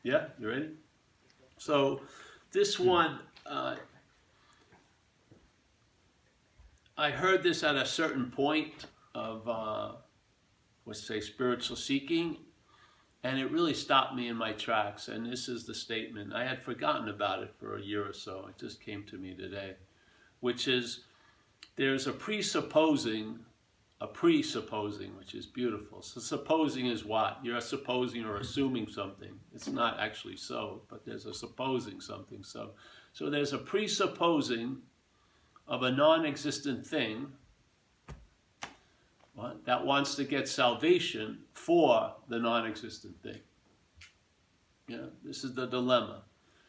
Yeah, you ready? So this one, I heard this at a certain point of, let's say, spiritual seeking, and it really stopped me in my tracks. And this is the statement. I had forgotten about it for a year or so. It just came to me today, which is there's a presupposing, which is beautiful. So supposing is what? You're supposing or assuming something. It's not actually so, but there's a supposing something so. So there's a presupposing of a non-existent thing that wants to get salvation for the non-existent thing. Yeah, this is the dilemma.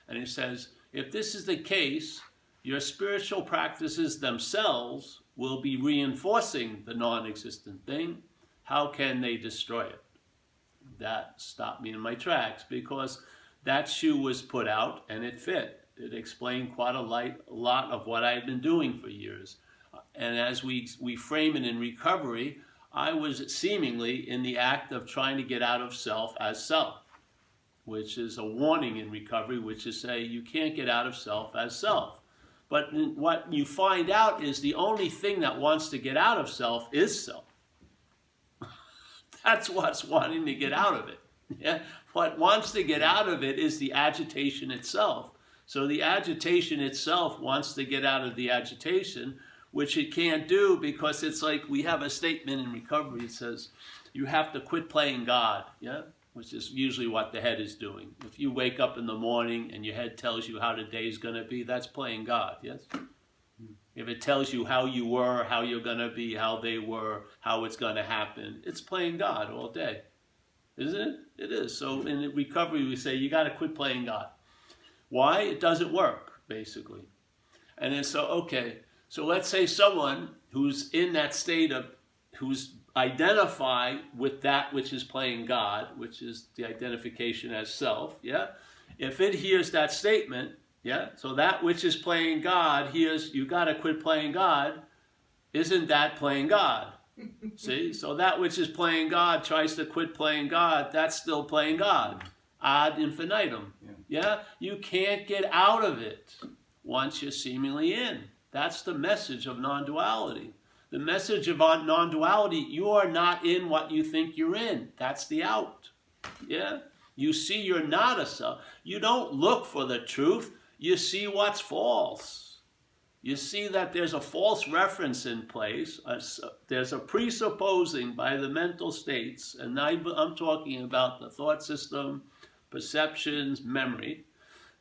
And he says, if this is the case, your spiritual practices themselves will be reinforcing the non-existent thing. How can they destroy it? That stopped me in my tracks, because that shoe was put out and it fit. It explained quite a lot of what I had been doing for years. And as we frame it in recovery, I was seemingly in the act of trying to get out of self as self, which is a warning in recovery, which is say you can't get out of self as self. But what you find out is the only thing that wants to get out of self is self. That's what's wanting to get out of it. Yeah? What wants to get out of it is the agitation itself. So the agitation itself wants to get out of the agitation, which it can't do, because it's like we have a statement in recovery. It says, you have to quit playing God, yeah? Which is usually what the head is doing. If you wake up in the morning and your head tells you how the day's going to be, that's playing God, yes? If it tells you how you were, how you're going to be, how they were, how it's going to happen, it's playing God all day. Isn't it? It is. So in recovery, we say, you got to quit playing God. Why? It doesn't work, basically. And then so, okay, so let's say someone who's in that state of, who's identified with that which is playing God, which is the identification as self, yeah? If it hears that statement, yeah, so that which is playing God hears, you got to quit playing God, isn't that playing God? See? So that which is playing God tries to quit playing God, that's still playing God. Ad infinitum. Yeah? You can't get out of it once you're seemingly in. That's the message of non-duality. The message of non-duality, you are not in what you think you're in. That's the out. Yeah? You see you're not a self. You don't look for the truth. You see what's false. You see that there's a false reference in place. There's a presupposing by the mental states, and I'm talking about the thought system, perceptions, memory.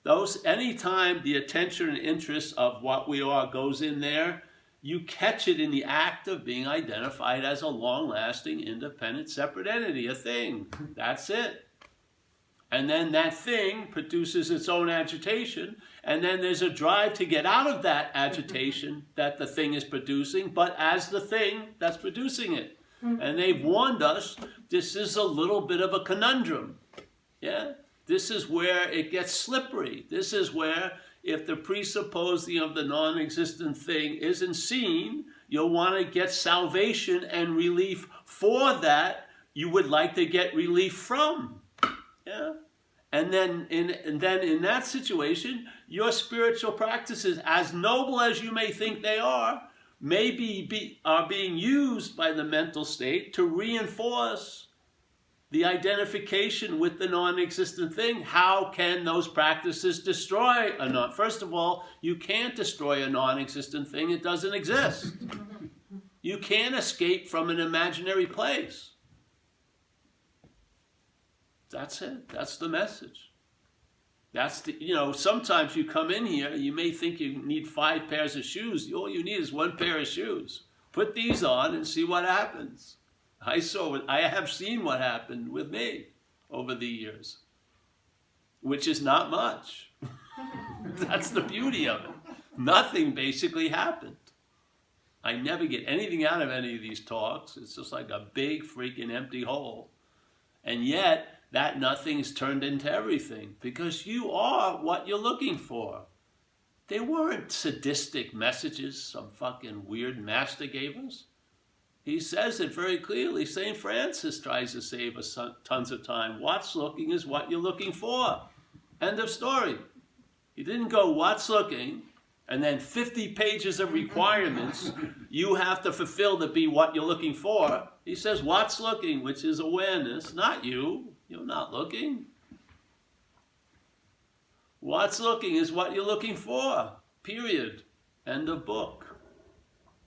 Those, anytime the attention and interest of what we are goes in there, you catch it in the act of being identified as a long-lasting, independent, separate entity, a thing. That's it. And then that thing produces its own agitation, and then there's a drive to get out of that agitation that the thing is producing, but as the thing that's producing it. And they've warned us, this is a little bit of a conundrum. Yeah? This is where it gets slippery. This is where, if the presupposing of the non-existent thing isn't seen, you'll want to get salvation and relief for that you would like to get relief from. Yeah? And then in that situation, your spiritual practices, as noble as you may think they are being used by the mental state to reinforce the identification with the non-existent thing. How can those practices destroy a non? First of all, you can't destroy a non-existent thing. It doesn't exist. You can't escape from an imaginary place. That's it. That's the message. That's the, sometimes you come in here, you may think you need 5 pairs of shoes. All you need is 1 pair of shoes. Put these on and see what happens. I have seen what happened with me over the years, which is not much. That's the beauty of it. Nothing basically happened. I never get anything out of any of these talks. It's just like a big freaking empty hole. And yet, that nothing's turned into everything, because you are what you're looking for. They weren't sadistic messages some fucking weird master gave us. He says it very clearly. St. Francis tries to save us tons of time. What's looking is what you're looking for. End of story. He didn't go, what's looking, and then 50 pages of requirements you have to fulfill to be what you're looking for. He says, what's looking, which is awareness, not you. You're not looking. What's looking is what you're looking for. Period. End of book.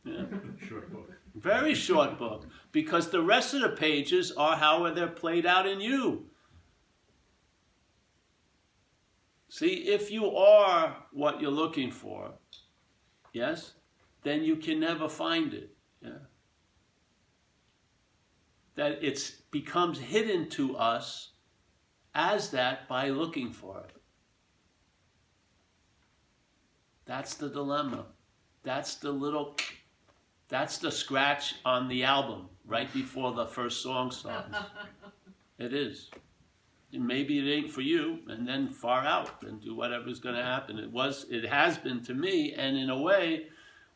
Yeah. Short book. Very short book. Because the rest of the pages are how they're played out in you. See, if you are what you're looking for, yes, then you can never find it. Yeah. That it becomes hidden to us as that by looking for it. That's the dilemma. That's the scratch on the album right before the first song starts. It is. And maybe it ain't for you, and then far out and do whatever's going to happen. It has been to me, and in a way,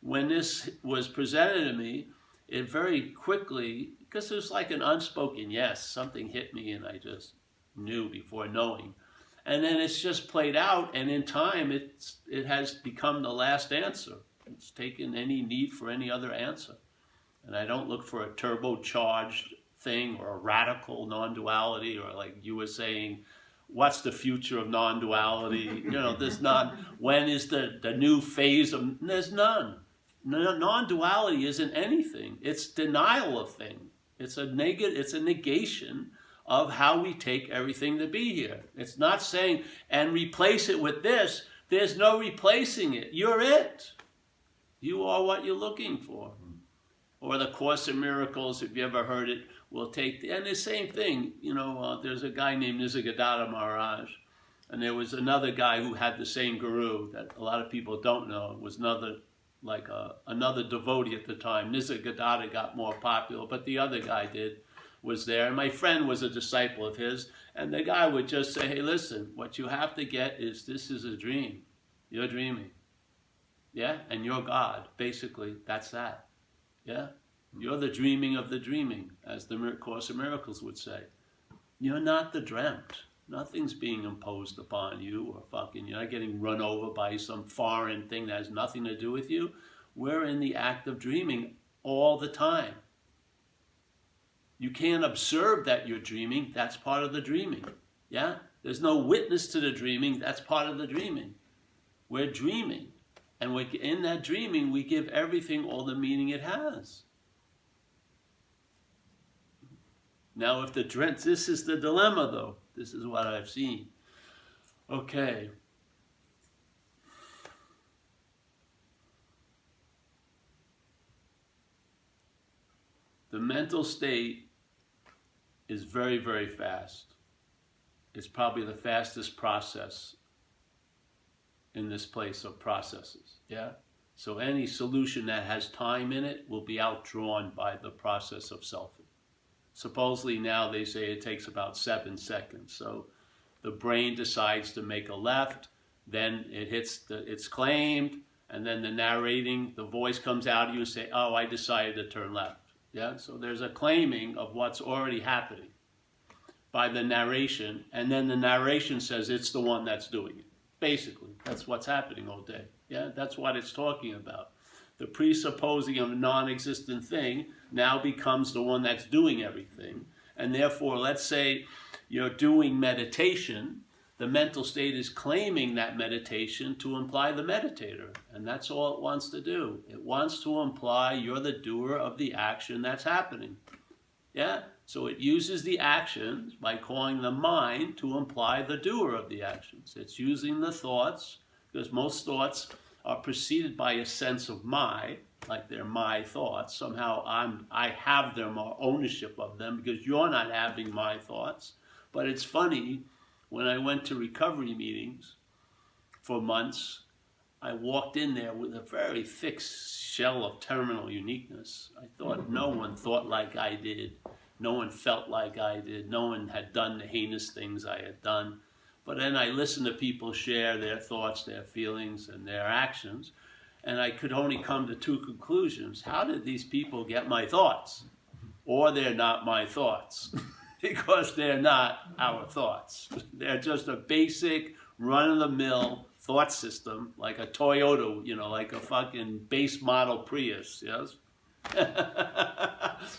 when this was presented to me, it very quickly, because it was like an unspoken yes, something hit me and I just knew before knowing. And then it's just played out, and in time, it has become the last answer. It's taken any need for any other answer. And I don't look for a turbocharged thing or a radical non-duality, or like you were saying, what's the future of non-duality? There's not, when is the new phase of, there's none. Non-duality isn't anything. It's denial of things. It's a negation of how we take everything to be here. It's not saying, and replace it with this. There's no replacing it. You're it. You are what you're looking for. Or the Course in Miracles, if you ever heard it, will take, and the same thing, there's a guy named Nisargadatta Maharaj, and there was another guy who had the same guru that a lot of people don't know. It was another devotee at the time. Nisargadatta got more popular, but the other guy was there. And my friend was a disciple of his, and the guy would just say, hey, listen, what you have to get is, this is a dream. You're dreaming. Yeah? And you're God. Basically, that's that. Yeah? You're the dreaming of the dreaming, as the Course in Miracles would say. You're not the dreamt. Nothing's being imposed upon you, or you're not getting run over by some foreign thing that has nothing to do with you. We're in the act of dreaming all the time. You can't observe that you're dreaming. That's part of the dreaming. Yeah? There's no witness to the dreaming. That's part of the dreaming. We're dreaming. And in that dreaming, we give everything all the meaning it has. Now, this is the dilemma, though. This is what I've seen. Okay. The mental state is very, very fast. It's probably the fastest process in this place of processes. Yeah? So any solution that has time in it will be outdrawn by the process of selfing. Supposedly now they say it takes about 7 seconds. So the brain decides to make a left, then it's claimed, and then the voice comes out of you and say, oh, I decided to turn left. Yeah, so there's a claiming of what's already happening by the narration, and then the narration says it's the one that's doing it. Basically, that's what's happening all day. Yeah, that's what it's talking about. The presupposing of a non-existent thing now becomes the one that's doing everything. And therefore, let's say you're doing meditation, the mental state is claiming that meditation to imply the meditator. And that's all it wants to do. It wants to imply you're the doer of the action that's happening. Yeah? So it uses the actions by calling the mind to imply the doer of the actions. It's using the thoughts, because most thoughts are preceded by a sense of my, like they're my thoughts. Somehow I have them or ownership of them because you're not having my thoughts. But it's funny, when I went to recovery meetings for months, I walked in there with a very thick shell of terminal uniqueness. I thought no one thought like I did. No one felt like I did. No one had done the heinous things I had done. But then I listened to people share their thoughts, their feelings, and their actions. And I could only come to two conclusions. How did these people get my thoughts? Or they're not my thoughts. Because they're not our thoughts. They're just a basic, run-of-the-mill thought system, like a Toyota, like a fucking base model Prius, yes?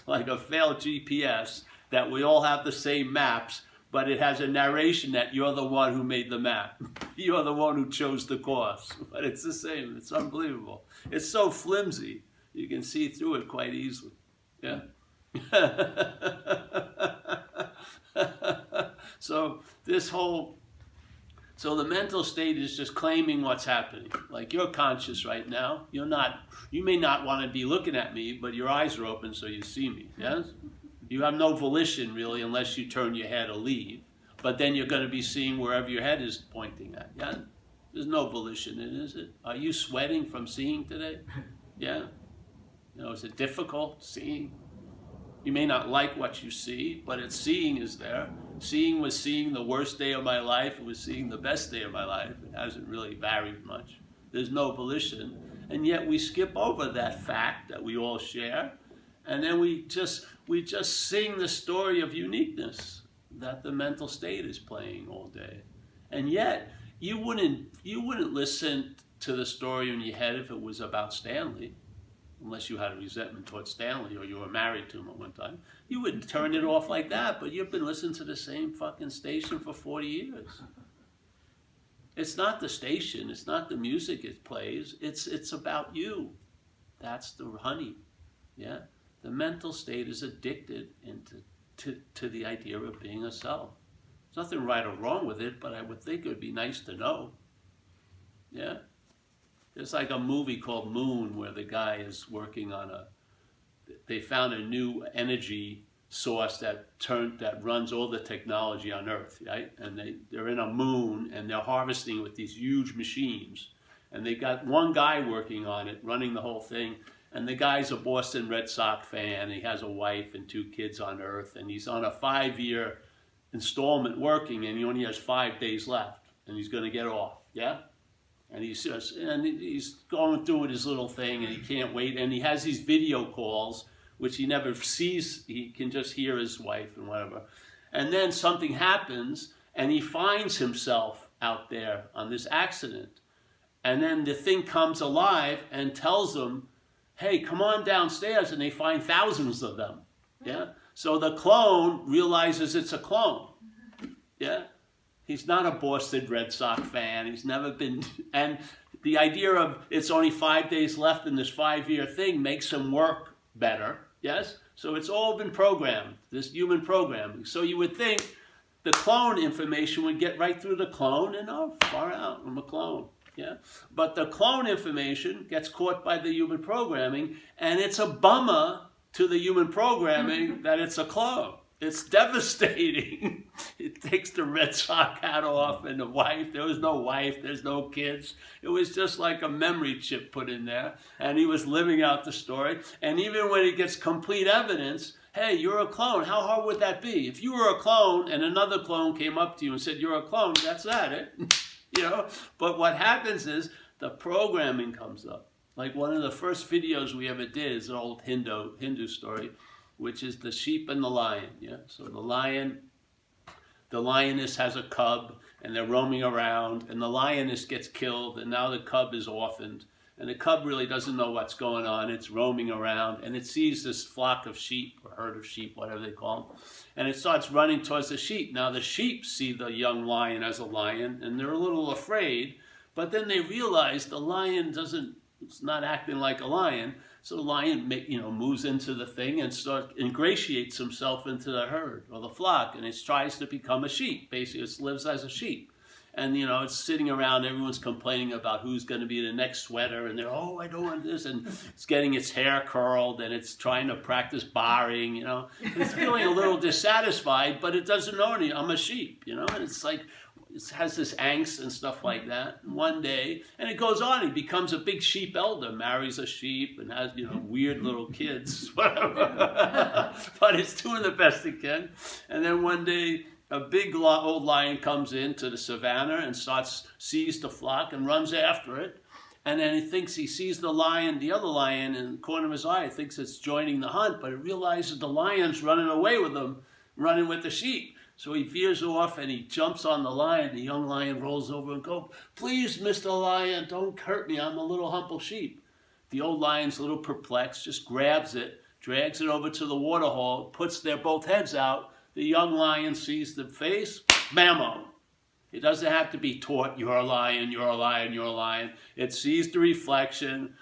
Like a failed GPS, that we all have the same maps, but it has a narration that you're the one who made the map. You're the one who chose the course. But it's the same. It's unbelievable. It's so flimsy. You can see through it quite easily. Yeah? So the mental state is just claiming what's happening. Like, you're conscious right now. You may not want to be looking at me, but your eyes are open so you see me. Yes? You have no volition, really, unless you turn your head or leave. But then you're going to be seeing wherever your head is pointing at. Yeah? There's no volition in it, is it? Are you sweating from seeing today? Yeah? Is it difficult seeing? You may not like what you see, but seeing is there. Seeing was seeing the worst day of my life. It was seeing the best day of my life. It hasn't really varied much. There's no volition. And yet we skip over that fact that we all share. And then we just sing the story of uniqueness that the mental state is playing all day. And yet, you wouldn't listen to the story in your head if it was about Stanley, unless you had a resentment towards Stanley or you were married to him at one time. You wouldn't turn it off like that, but you've been listening to the same fucking station for 40 years. It's not the station, it's not the music it plays, it's about you. That's the honey, yeah? The mental state is addicted to the idea of being a self. There's nothing right or wrong with it, but I would think it would be nice to know. Yeah? There's like a movie called Moon where the guy is working on they found a new energy source that runs all the technology on Earth, right? And they're in a moon and they're harvesting with these huge machines. And they got one guy working on it, running the whole thing. And the guy's a Boston Red Sox fan. He has a wife and 2 kids on Earth. And he's on a 5-year installment working, and he only has 5 days left. And he's going to get off, yeah? And he's going through with his little thing, and he can't wait. And he has these video calls, which he never sees. He can just hear his wife and whatever. And then something happens, and he finds himself out there on this accident. And then the thing comes alive and tells him, hey, come on downstairs, and they find thousands of them. Yeah? So the clone realizes it's a clone. Yeah? He's not a Boston Red Sox fan. He's never been, and the idea of it's only 5 days left in this 5-year thing makes him work better. Yes? So it's all been programmed, this human programming. So you would think the clone information would get right through the clone and far out, I'm a clone. Yeah, but the clone information gets caught by the human programming, and it's a bummer to the human programming that it's a clone. It's devastating. It takes the Red Sox hat off and the wife. There was no wife. There's no kids. It was just like a memory chip put in there, and he was living out the story. And even when he gets complete evidence, hey, you're a clone. How hard would that be? If you were a clone and another clone came up to you and said, you're a clone, that's that, eh? But what happens is the programming comes up. Like one of the first videos we ever did is an old Hindu story, which is the sheep and the lion. Yeah, so the lioness has a cub, and they're roaming around, and the lioness gets killed, and now the cub is orphaned, and the cub really doesn't know what's going on. It's roaming around, and it sees this flock of sheep, or herd of sheep, whatever they call them, and it starts running towards the sheep. Now the sheep see the young lion as a lion, and they're a little afraid, but then they realize the lion it's not acting like a lion, so the lion moves into the thing and ingratiates himself into the herd, or the flock, and it tries to become a sheep. Basically, it lives as a sheep. And, it's sitting around, everyone's complaining about who's going to be the next sweater, and they're, I don't want this, and it's getting its hair curled, and it's trying to practice barring, It's feeling a little dissatisfied, but it doesn't know I'm a sheep, and it's like, it has this angst and stuff like that. And one day, and it goes on, he becomes a big sheep elder, marries a sheep, and has, weird little kids, whatever. But it's doing the best it can. And then one day, a big old lion comes into the savannah and sees the flock and runs after it. And then he sees the lion, the other lion, in the corner of his eye, thinks it's joining the hunt, but he realizes the lion's running away with him, running with the sheep. So he veers off and he jumps on the lion. The young lion rolls over and goes, "Please, Mr. Lion, don't hurt me. I'm a little humble sheep." The old lion's a little perplexed, just grabs it, drags it over to the water hole, puts their both heads out. The young lion sees the face, bammo. It doesn't have to be taught, "You're a lion, you're a lion, you're a lion." It sees the reflection.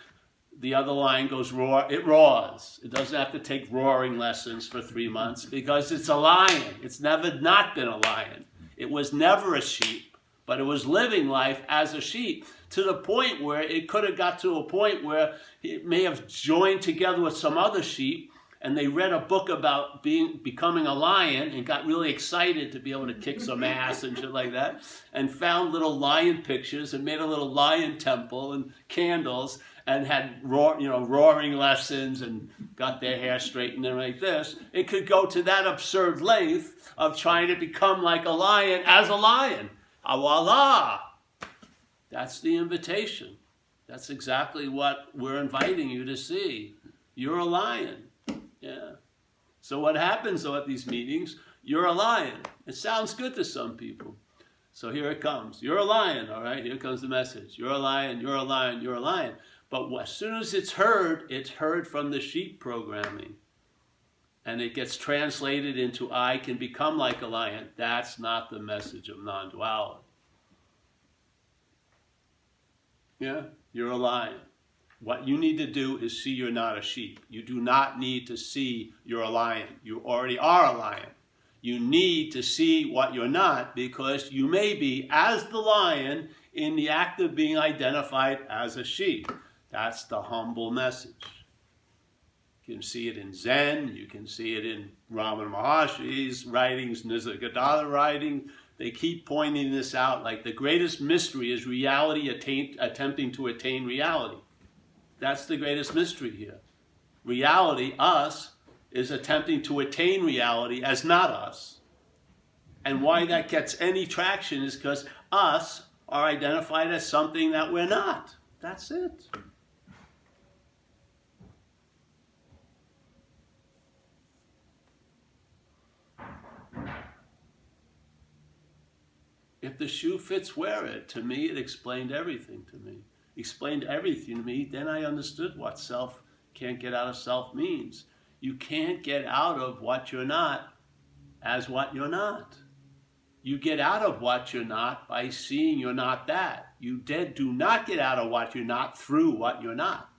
The other lion goes roar. It roars. It doesn't have to take roaring lessons for 3 months because it's a lion. It's never not been a lion. It was never a sheep, but it was living life as a sheep to the point where it could have got to a point where it may have joined together with some other sheep, and they read a book about becoming a lion and got really excited to be able to kick some ass and shit like that, and found little lion pictures and made a little lion temple and candles and had roaring lessons and got their hair straightened and like this. It could go to that absurd length of trying to become like a lion as a lion. Voila! That's the invitation. That's exactly what we're inviting you to see. You're a lion. Yeah. So what happens though at these meetings? You're a lion. It sounds good to some people. So here it comes. You're a lion, all right? Here comes the message. You're a lion, you're a lion, you're a lion. But as soon as it's heard from the sheep programming. And it gets translated into "I can become like a lion." That's not the message of non-duality. Yeah, you're a lion. What you need to do is see you're not a sheep. You do not need to see you're a lion. You already are a lion. You need to see what you're not because you may be, as the lion, in the act of being identified as a sheep. That's the humble message. You can see it in Zen. You can see it in Ramana Maharshi's writings, Nisargadatta writing. They keep pointing this out like the greatest mystery is reality attempting to attain reality. That's the greatest mystery here. Reality, us, is attempting to attain reality as not us. And why that gets any traction is because us are identified as something that we're not. That's it. If the shoe fits, wear it. To me, it explained everything to me. Explained everything to me, then I understood what self can't get out of self means. You can't get out of what you're not as what you're not. You get out of what you're not by seeing you're not that. You do not get out of what you're not through what you're not.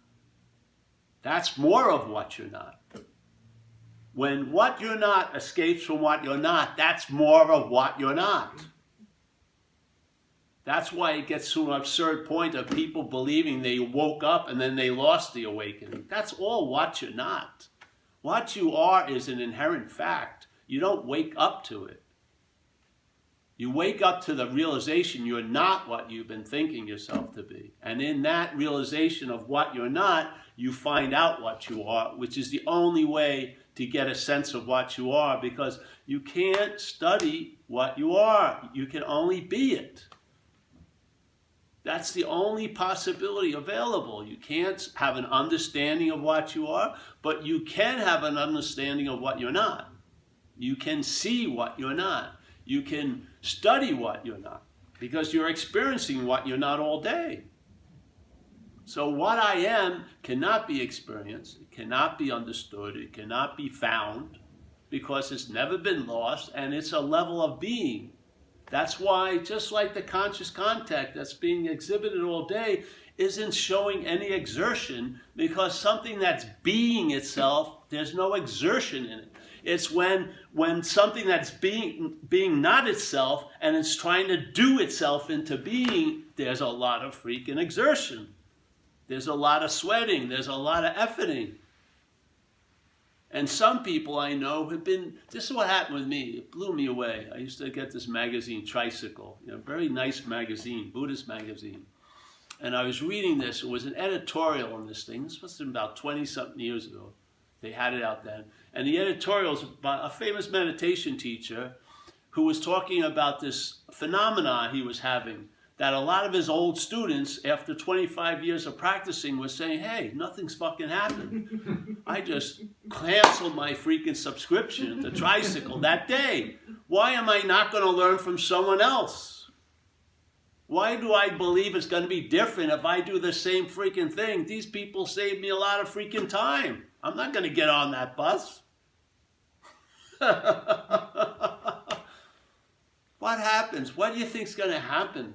That's more of what you're not. When what you're not escapes from what you're not, that's more of what you're not. That's why it gets to an absurd point of people believing they woke up and then they lost the awakening. That's all what you're not. What you are is an inherent fact. You don't wake up to it. You wake up to the realization you're not what you've been thinking yourself to be. And in that realization of what you're not, you find out what you are, which is the only way to get a sense of what you are, because you can't study what you are. You can only be it. That's the only possibility available. You can't have an understanding of what you are, but you can have an understanding of what you're not. You can see what you're not. You can study what you're not, because you're experiencing what you're not all day. So what I am cannot be experienced, it cannot be understood, it cannot be found, because it's never been lost, and it's a level of being. That's why, just like the conscious contact that's being exhibited all day isn't showing any exertion, because something that's being itself, there's no exertion in it. It's when something that's being not itself and it's trying to do itself into being, there's a lot of freaking exertion. There's a lot of sweating. There's a lot of efforting. And some people I know have been, this is what happened with me. It blew me away. I used to get this magazine, Tricycle, very nice magazine, Buddhist magazine. And I was reading this. It was an editorial on this thing. This must have been about 20-something years ago. They had it out then. And the editorial was about a famous meditation teacher who was talking about this phenomena he was having, that a lot of his old students, after 25 years of practicing, were saying, hey, nothing's fucking happened. I just canceled my freaking subscription to Tricycle that day. Why am I not going to learn from someone else? Why do I believe it's going to be different if I do the same freaking thing? These people saved me a lot of freaking time. I'm not going to get on that bus. What happens? What do you think's going to happen?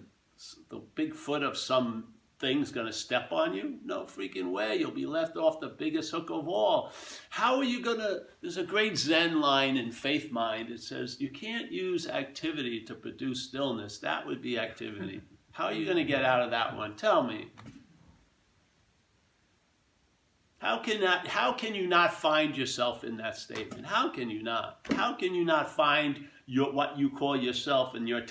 The big foot of some thing's going to step on you? No freaking way. You'll be left off the biggest hook of all. How are you going to... There's a great Zen line in Faith Mind. It says, you can't use activity to produce stillness. That would be activity. How are you going to get out of that one? Tell me. How can you not find yourself in that statement? How can you not? How can you not find what you call yourself and your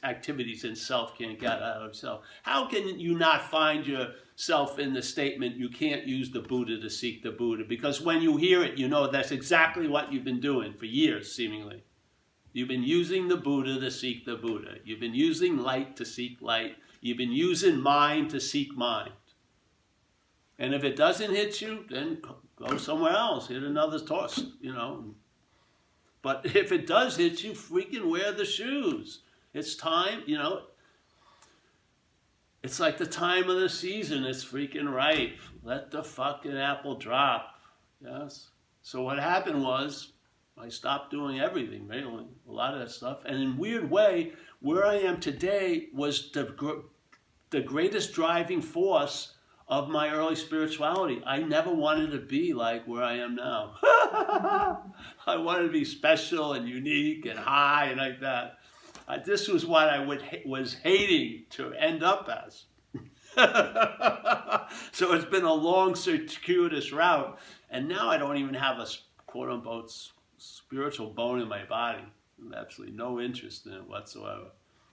activities in self can't get out of self? How can you not find yourself in the statement, you can't use the Buddha to seek the Buddha? Because when you hear it, you know that's exactly what you've been doing for years, seemingly. You've been using the Buddha to seek the Buddha. You've been using light to seek light. You've been using mind to seek mind. And if it doesn't hit you, then go somewhere else. Hit another toss, you know. But if it does hit you, freaking wear the shoes. It's time, you know. It's like the time of the season. It's freaking ripe. Let the fucking apple drop. Yes. So what happened was, I stopped doing everything, really. A lot of that stuff. And in a weird way, where I am today was the greatest driving force of my early spirituality. I never wanted to be like where I am now. I wanted to be special and unique and high and like that. This was what I was hating to end up as. So it's been a long, circuitous route. And now I don't even have a quote-unquote spiritual bone in my body. I have absolutely no interest in it whatsoever.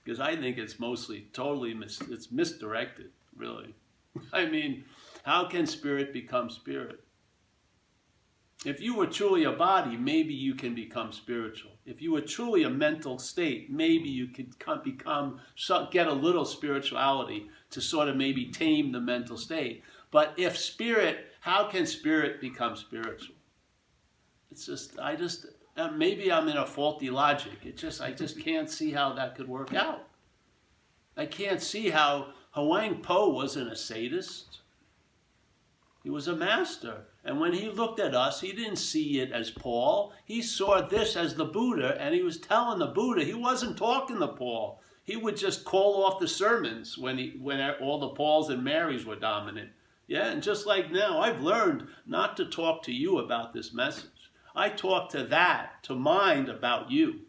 Because I think it's mostly totally it's misdirected, really. I mean, how can spirit become spirit? If you were truly a body, maybe you can become spiritual. If you were truly a mental state, maybe you could get a little spirituality to sort of maybe tame the mental state. But if spirit, how can spirit become spiritual? It's just, maybe I'm in a faulty logic. I just can't see how that could work out. I can't see how Huang Po wasn't a sadist. He was a master. And when he looked at us, he didn't see it as Paul. He saw this as the Buddha, and he was telling the Buddha. He wasn't talking to Paul. He would just call off the sermons when all the Pauls and Marys were dominant. Yeah, and just like now, I've learned not to talk to you about this message. I talk to mind about you.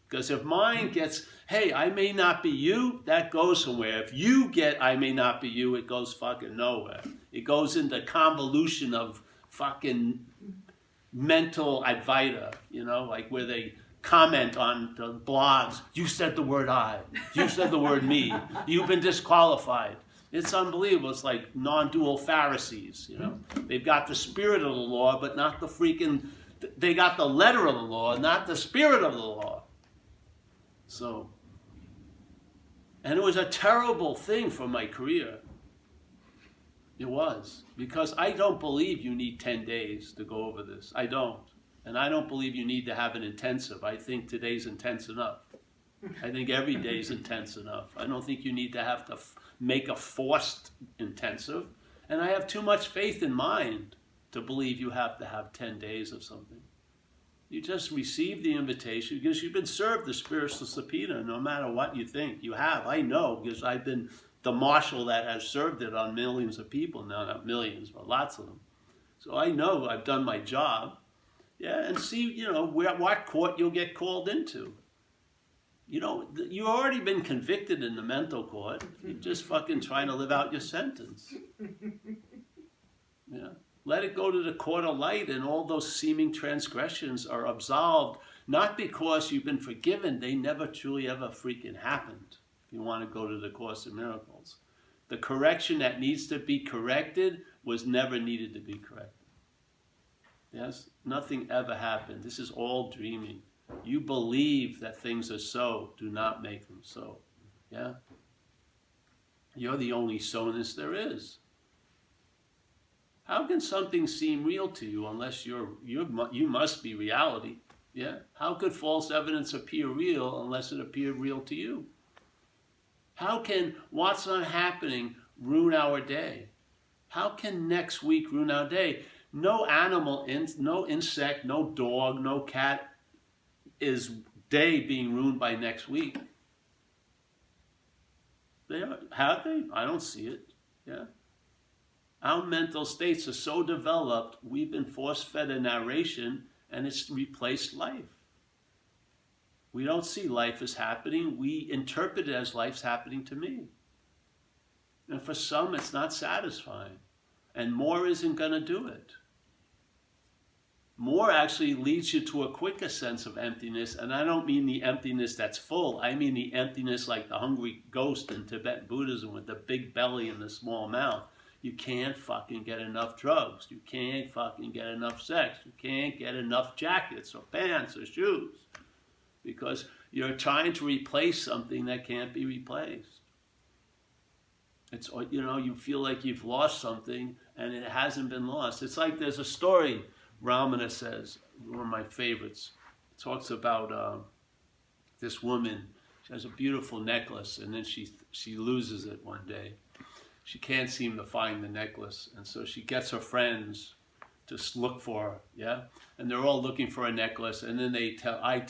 Because if mind gets, hey, I may not be you, that goes somewhere. If you get, I may not be you, it goes fucking nowhere. It goes into convolution of fucking mental Advaita, you know, like where they comment on the blogs, you said the word I, you said the word me, you've been disqualified. It's unbelievable. It's like non-dual Pharisees, you know. They've got the spirit of the law, but not the freaking, they got the letter of the law, not the spirit of the law. So, and it was a terrible thing for my career. It was. Because I don't believe you need 10 days to go over this. I don't. And I don't believe you need to have an intensive. I think today's intense enough. I think every day is intense enough. I don't think you need to have to make a forced intensive. And I have too much faith in mind to believe you have to have 10 days of something. You just receive the invitation because you've been served the spiritual subpoena no matter what you think. You have. I know because I've been the marshal that has served it on millions of people. No, not millions, but lots of them. So I know I've done my job. Yeah, and see, you know, what court you'll get called into. You know, you've already been convicted in the mental court. You're just fucking trying to live out your sentence. Yeah. Let it go to the court of light, and all those seeming transgressions are absolved, not because you've been forgiven. They never truly ever freaking happened, if you want to go to the Course in Miracles. The correction that needs to be corrected was never needed to be corrected. Yes? Nothing ever happened. This is all dreaming. You believe that things are so, do not make them so. Yeah? You're the only so-ness there is. How can something seem real to you unless you must be reality? Yeah? How could false evidence appear real unless it appeared real to you? How can what's not happening ruin our day? How can next week ruin our day? No animal, no insect, no dog, no cat is day being ruined by next week. Have they? I don't see it. Yeah. Our mental states are so developed, we've been force-fed a narration, and it's replaced life. We don't see life as happening. We interpret it as life's happening to me. And for some, it's not satisfying. And more isn't going to do it. More actually leads you to a quicker sense of emptiness. And I don't mean the emptiness that's full. I mean the emptiness like the hungry ghost in Tibetan Buddhism with the big belly and the small mouth. You can't fucking get enough drugs. You can't fucking get enough sex. You can't get enough jackets or pants or shoes. Because you're trying to replace something that can't be replaced. It's, you feel like you've lost something and it hasn't been lost. It's like there's a story Ramana says, one of my favorites. It talks about this woman. She has a beautiful necklace and then she loses it one day. She can't seem to find the necklace, and so she gets her friends to look for her, yeah? And they're all looking for a necklace, and then I'm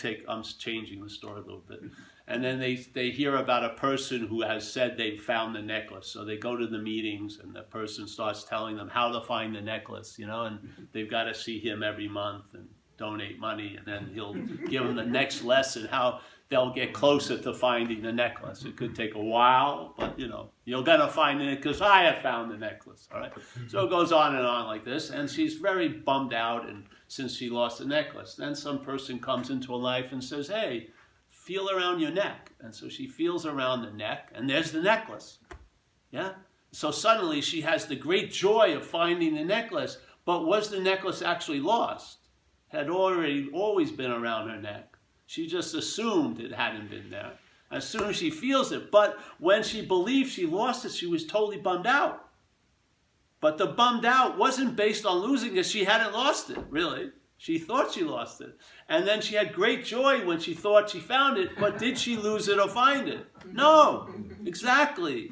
changing the story a little bit, and then they hear about a person who has said they found the necklace, so they go to the meetings, and the person starts telling them how to find the necklace, and they've got to see him every month and donate money, and then he'll give them the next lesson, how they'll get closer to finding the necklace. It could take a while, but you're gonna find it because I have found the necklace. All right. So it goes on and on like this, and she's very bummed out, and since she lost the necklace, then some person comes into her life and says, "Hey, feel around your neck." And so she feels around the neck, and there's the necklace. Yeah. So suddenly she has the great joy of finding the necklace, but was the necklace actually lost? Had always been around her neck. She just assumed it hadn't been there. As soon as she feels it. But when she believed she lost it, she was totally bummed out. But the bummed out wasn't based on losing it. She hadn't lost it, really. She thought she lost it. And then she had great joy when she thought she found it. But did she lose it or find it? No. Exactly.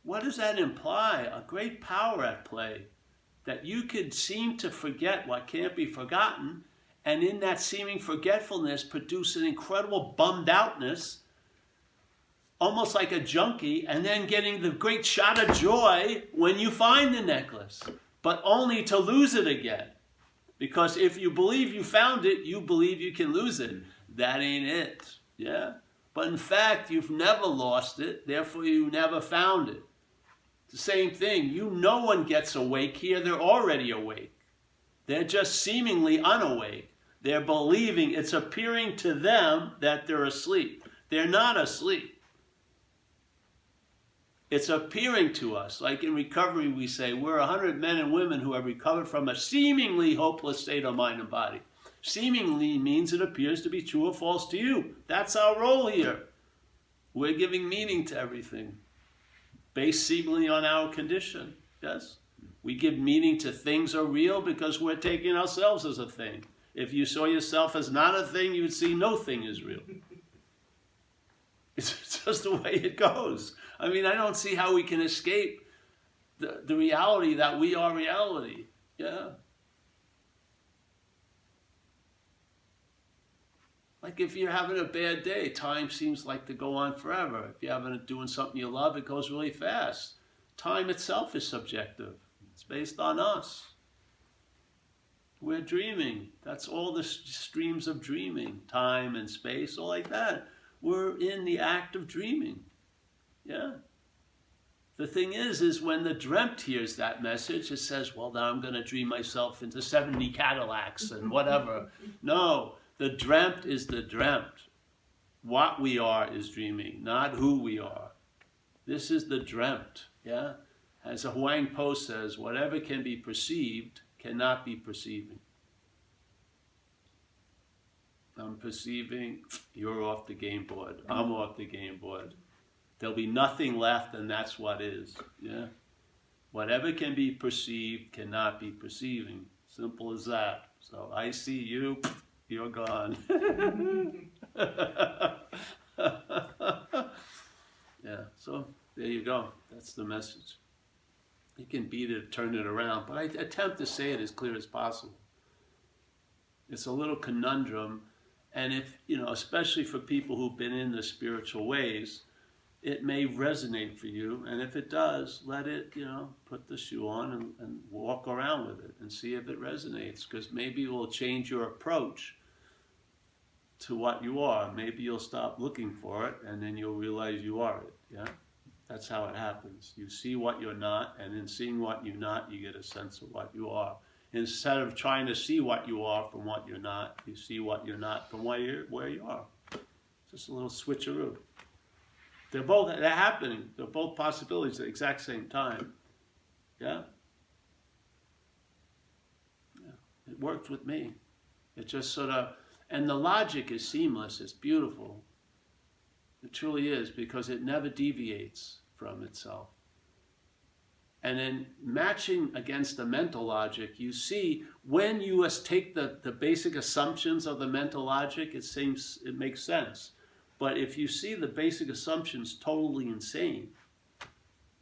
What does that imply? A great power at play. That you could seem to forget what can't be forgotten, and in that seeming forgetfulness produce an incredible bummed outness, almost like a junkie, and then getting the great shot of joy when you find the necklace, but only to lose it again. Because if you believe you found it, you believe you can lose it. That ain't it. Yeah? But in fact, you've never lost it, therefore you never found it. The same thing. No one gets awake here. They're already awake. They're just seemingly unawake. They're believing it's appearing to them that they're asleep. They're not asleep. It's appearing to us. Like in recovery, we say, we're 100 men and women who have recovered from a seemingly hopeless state of mind and body. Seemingly means it appears to be true or false to you. That's our role here. We're giving meaning to everything. Based seemingly on our condition, yes? We give meaning to things are real because we're taking ourselves as a thing. If you saw yourself as not a thing, you would see no thing is real. It's just the way it goes. I mean, I don't see how we can escape the reality that we are reality. Yeah. Like if you're having a bad day, time seems like to go on forever. If you're doing something you love, it goes really fast. Time itself is subjective. It's based on us. We're dreaming. That's all the streams of dreaming. Time and space, all like that. We're in the act of dreaming. Yeah. The thing is when the dreamt hears that message, it says, well, now I'm going to dream myself into 70 Cadillacs and whatever. No. The dreamt is the dreamt. What we are is dreaming, not who we are. This is the dreamt, yeah? As a Huang Po says, whatever can be perceived cannot be perceiving. I'm perceiving, you're off the game board. I'm off the game board. There'll be nothing left, and that's what is. Yeah. Whatever can be perceived cannot be perceiving. Simple as that. So I see you, you're gone. Yeah, so there you go. That's the message. You can beat it, turn it around, but I attempt to say it as clear as possible. It's a little conundrum, and if, especially for people who've been in the spiritual ways, it may resonate for you, and if it does, let it, put the shoe on and walk around with it and see if it resonates, because maybe it will change your approach to what you are. Maybe you'll stop looking for it, and then you'll realize you are it, yeah? That's how it happens. You see what you're not, and in seeing what you're not, you get a sense of what you are. Instead of trying to see what you are from what you're not, you see what you're not from where you are. Just a little switcheroo. They're happening. They're both possibilities at the exact same time. Yeah? Yeah. It worked with me. It just sort of, and the logic is seamless. It's beautiful. It truly is, because it never deviates from itself. And then matching against the mental logic, you see when you take the basic assumptions of the mental logic, it makes sense. But if you see the basic assumptions totally insane,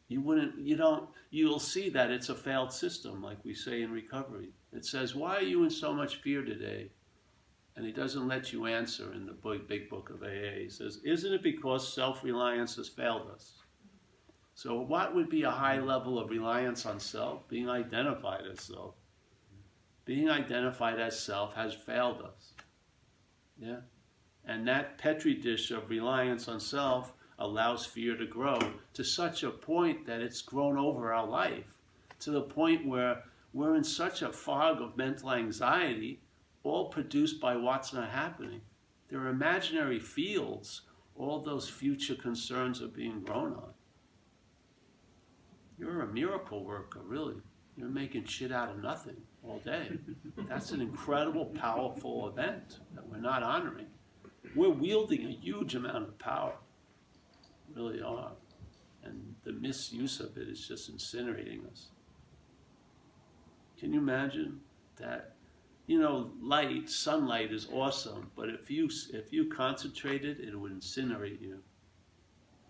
you'll see that it's a failed system, like we say in recovery. It says, why are you in so much fear today? And he doesn't let you answer in the big book of AA. He says, isn't it because self-reliance has failed us? So what would be a high level of reliance on self? Being identified as self. Being identified as self has failed us. Yeah? And that petri dish of reliance on self allows fear to grow to such a point that it's grown over our life, to the point where we're in such a fog of mental anxiety, all produced by what's not happening. There are imaginary fields all those future concerns are being grown on. You're a miracle worker, really. You're making shit out of nothing all day. That's an incredible, powerful event that we're not honoring. We're wielding a huge amount of power. Really are. And the misuse of it is just incinerating us. Can you imagine that? Sunlight is awesome, but if you concentrated, it would incinerate you.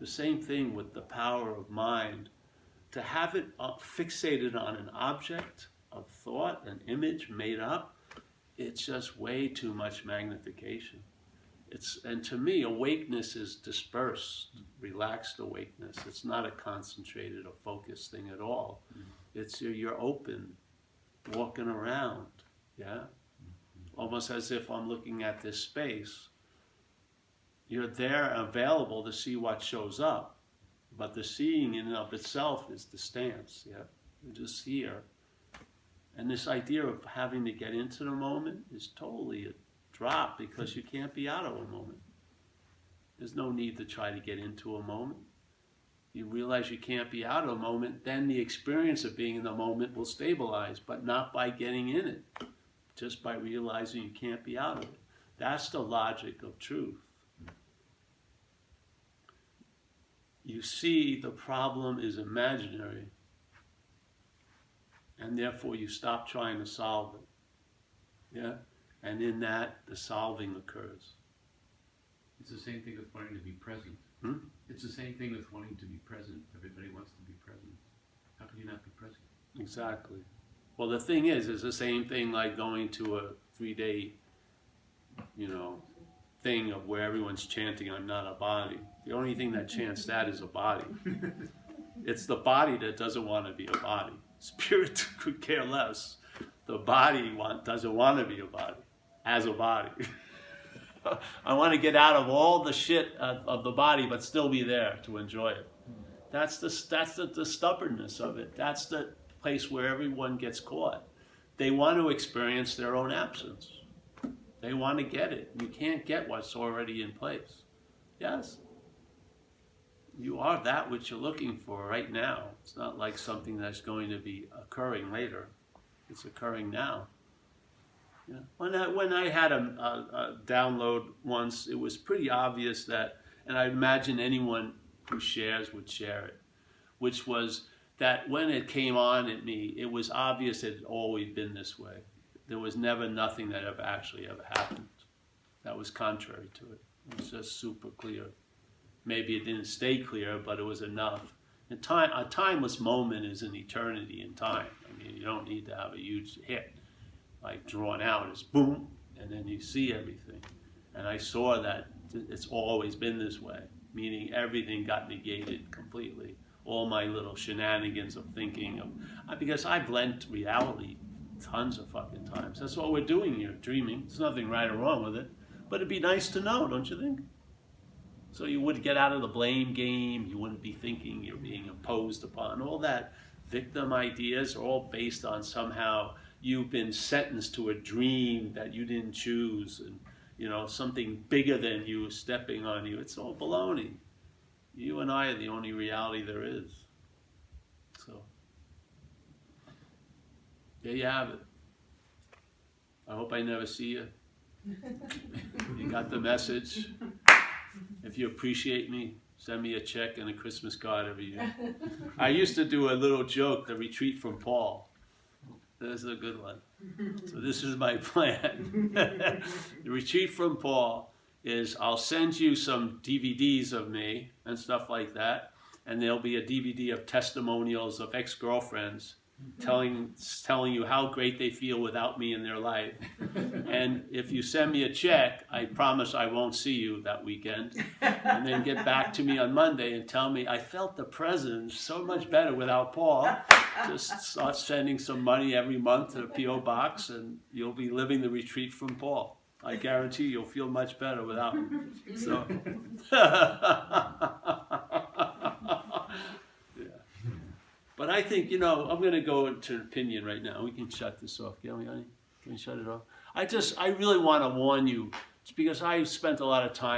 The same thing with the power of mind. To have it fixated on an object of thought, an image made up, it's just way too much magnification. And to me, awakeness is dispersed, relaxed awakeness. It's not a concentrated or focused thing at all. It's you're open, walking around, yeah? Almost as if I'm looking at this space. You're there available to see what shows up. But the seeing in and of itself is the stance, yeah? You're just here. And this idea of having to get into the moment is totally a drop, because you can't be out of a moment. There's no need to try to get into a moment. You realize you can't be out of a moment, then the experience of being in the moment will stabilize, but not by getting in it, just by realizing you can't be out of it. That's the logic of truth. You see the problem is imaginary, and therefore you stop trying to solve it. Yeah? And in that, the solving occurs. It's the same thing with wanting to be present. It's the same thing with wanting to be present. Everybody wants to be present. How can you not be present? Exactly. Well, the thing is, it's the same thing like going to a 3-day, thing of where everyone's chanting, I'm not a body. The only thing that chants that is a body. It's the body that doesn't want to be a body. Spirit could care less. The body doesn't want to be a body, as a body. I want to get out of all the shit of the body, but still be there to enjoy it. That's the stubbornness of it. That's the place where everyone gets caught. They want to experience their own absence. They want to get it. You can't get what's already in place. Yes. You are that which you're looking for right now. It's not like something that's going to be occurring later. It's occurring now. Yeah. When I had a download once, it was pretty obvious that, and I imagine anyone who shares would share it, which was that when it came on at me, it was obvious it had always been this way. There was never nothing that ever happened that was contrary to it. It was just super clear. Maybe it didn't stay clear, but it was enough. And a timeless moment is an eternity in time. I mean, you don't need to have a huge hit, like drawn out. It's boom, and then you see everything. And I saw that it's always been this way, meaning everything got negated completely. All my little shenanigans of thinking of, because I've lent reality tons of fucking times. That's what we're doing here, dreaming. There's nothing right or wrong with it. But it'd be nice to know, don't you think? So you would get out of the blame game. You wouldn't be thinking you're being imposed upon. All that victim ideas are all based on somehow you've been sentenced to a dream that you didn't choose, and something bigger than you is stepping on you. It's all baloney. You and I are the only reality there is. So there you have it. I hope I never see you. You got the message. If you appreciate me, send me a check and a Christmas card every year. I used to do a little joke, the retreat from Paul. This is a good one. So this is my plan. The retreat from Paul is I'll send you some DVDs of me and stuff like that, and there'll be a DVD of testimonials of ex-girlfriends telling you how great they feel without me in their life. And if you send me a check, I promise I won't see you that weekend. And then get back to me on Monday and tell me I felt the presence so much better without Paul. Just start sending some money every month to the P.O. box, and you'll be living the retreat from Paul. I guarantee you'll feel much better without him. So. But I think, I'm going to go into an opinion right now. We can shut this off, can't we, honey? Can we shut it off? I really want to warn you. It's because I spent a lot of time